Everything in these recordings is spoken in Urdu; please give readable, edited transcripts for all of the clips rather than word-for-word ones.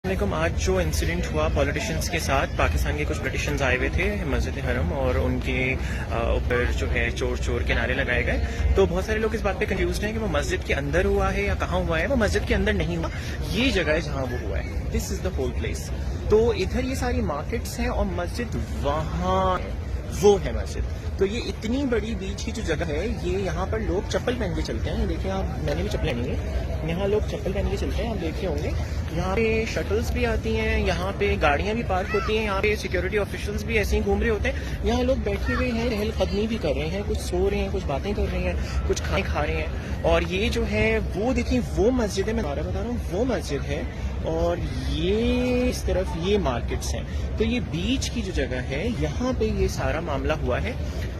علیکم. آج جو انسیڈنٹ ہوا پولیٹیشینس کے ساتھ، پاکستان کے کچھ پولیٹیشینز آئے ہوئے تھے مسجد حرم اور ان کے اوپر جو ہے چور چور کے نعرے لگائے گئے. تو بہت سارے لوگ اس بات پہ کنفیوزڈ ہیں کہ وہ مسجد کے اندر ہوا ہے یا کہاں ہوا ہے. وہ مسجد کے اندر نہیں ہوا، یہ جگہ ہے جہاں وہ ہوا ہے. دس از دا ہول پلیس. تو ادھر یہ ساری مارکیٹس ہیں اور مسجد وہاں ہے، وہ ہے مسجد. تو یہ اتنی بڑی بیچ کی جو جگہ ہے، یہ یہاں پر لوگ چپل پہن کے چلتے ہیں. دیکھیں آپ، میں نے بھی چپل پہنی ہے. یہاں لوگ چپل پہن کے چلتے ہیں، آپ دیکھے ہوں گے. یہاں پہ شٹلز بھی آتی ہیں، یہاں پہ گاڑیاں بھی پارک ہوتی ہیں، یہاں پہ سیکورٹی آفیشلز بھی ایسے ہی گھوم رہے ہوتے ہیں. یہاں لوگ بیٹھے ہوئے ہیں، چہل قدمی بھی کر رہے ہیں، کچھ سو رہے ہیں، کچھ باتیں کر رہے ہیں، کچھ کھانے کھا رہے ہیں. اور یہ جو ہے وہ دیکھیں، وہ مسجد ہے، میں بتا رہا ہوں وہ مسجد ہے. اور یہ اس طرف یہ مارکیٹس ہیں. تو یہ بیچ کی جو جگہ ہے، یہاں پہ یہ سارا معاملہ ہوا ہے.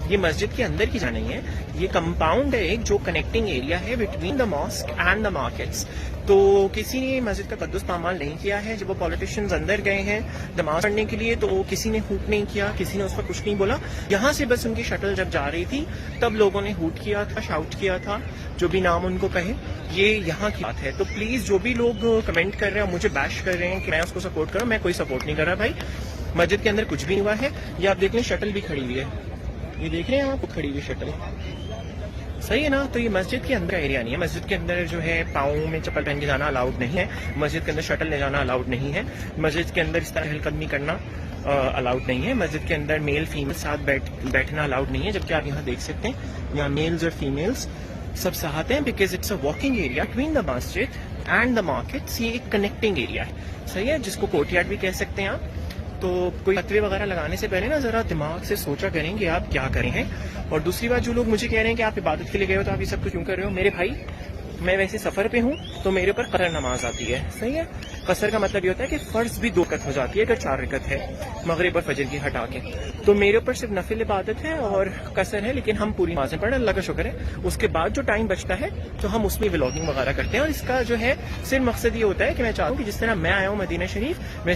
یہ مسجد کے اندر کی جگہ نہیں ہے، یہ کمپاؤنڈ ہے ایک جو کنیکٹنگ ایریا ہے between the mosque and the markets. تو کسی نے مسجد کا قدس پامال نہیں کیا ہے. جب وہ پولیٹیشینز اندر گئے ہیں نماز پڑھنے کے لیے تو کسی نے ہوٹ نہیں کیا، کسی نے اس پر کچھ نہیں بولا. یہاں سے بس ان کی شٹل جب جا رہی تھی تب لوگوں نے ہوٹ کیا تھا، شاؤٹ کیا تھا، جو بھی نام ان کو کہے. یہ یہاں کی بات ہے. تو پلیز جو بھی لوگ کمنٹ کر رہے ہیں اور مجھے بیش کر رہے ہیں کہ میں اس کو سپورٹ کروں، میں کوئی سپورٹ نہیں کر رہا بھائی. مسجد کے اندر کچھ بھی نہیں ہوا ہے. یہ آپ دیکھ لیں شٹل بھی کھڑی ہوئی ہے، یہ دیکھ رہے ہیں آپ کھڑی ہوئی شٹل، صحیح ہے نا. تو یہ مسجد کے اندر کا ایریا نہیں ہے. مسجد کے اندر جو ہے پاؤں میں چپل پہن کے جانا الاؤڈ نہیں ہے. مسجد کے اندر شٹل لے جانا الاؤڈ نہیں ہے. مسجد کے اندر اس طرح چہل قدمی کرنا الاؤڈ نہیں ہے. مسجد کے اندر میل فیمیل ساتھ بیٹھنا الاؤڈ نہیں ہے. جبکہ آپ یہاں دیکھ سکتے ہیں یہاں میلز اور فیمیلز سب ساتھ ہیں، because it's a walking area between the مسجد اینڈ دا مارکیٹس. یہ ایک کنیکٹنگ ایریا ہے، صحیح ہے، جس کو کورٹ یارڈ بھی کہہ سکتے ہیں آپ. تو کوئی فتوے وغیرہ لگانے سے پہلے نا ذرا دماغ سے سوچا کریں کہ آپ کیا کریں ہیں. اور دوسری بات، جو لوگ مجھے کہہ رہے ہیں کہ آپ عبادت کے لیے گئے ہو تو آپ یہ سب کچھ کیوں کر رہے ہو، میرے بھائی میں ویسے سفر پہ ہوں تو میرے اوپر قصر نماز آتی ہے، صحیح ہے. قصر کا مطلب یہ ہوتا ہے کہ فرض بھی 2 رکعت ہو جاتی ہے اگر 4 رکعت ہے مغرب اور فجر کی ہٹا کے. تو میرے اوپر صرف نفل عبادت ہے اور قصر ہے، لیکن ہم پوری نمازیں پڑھیں، اللہ کا شکر ہے. اس کے بعد جو ٹائم بچتا ہے تو ہم اس میں ولاگنگ وغیرہ کرتے ہیں. اور اس کا جو ہے صرف مقصد یہ ہوتا ہے کہ میں چاہتا ہوں کہ جس طرح میں آیا ہوں مدینہ شریف، میں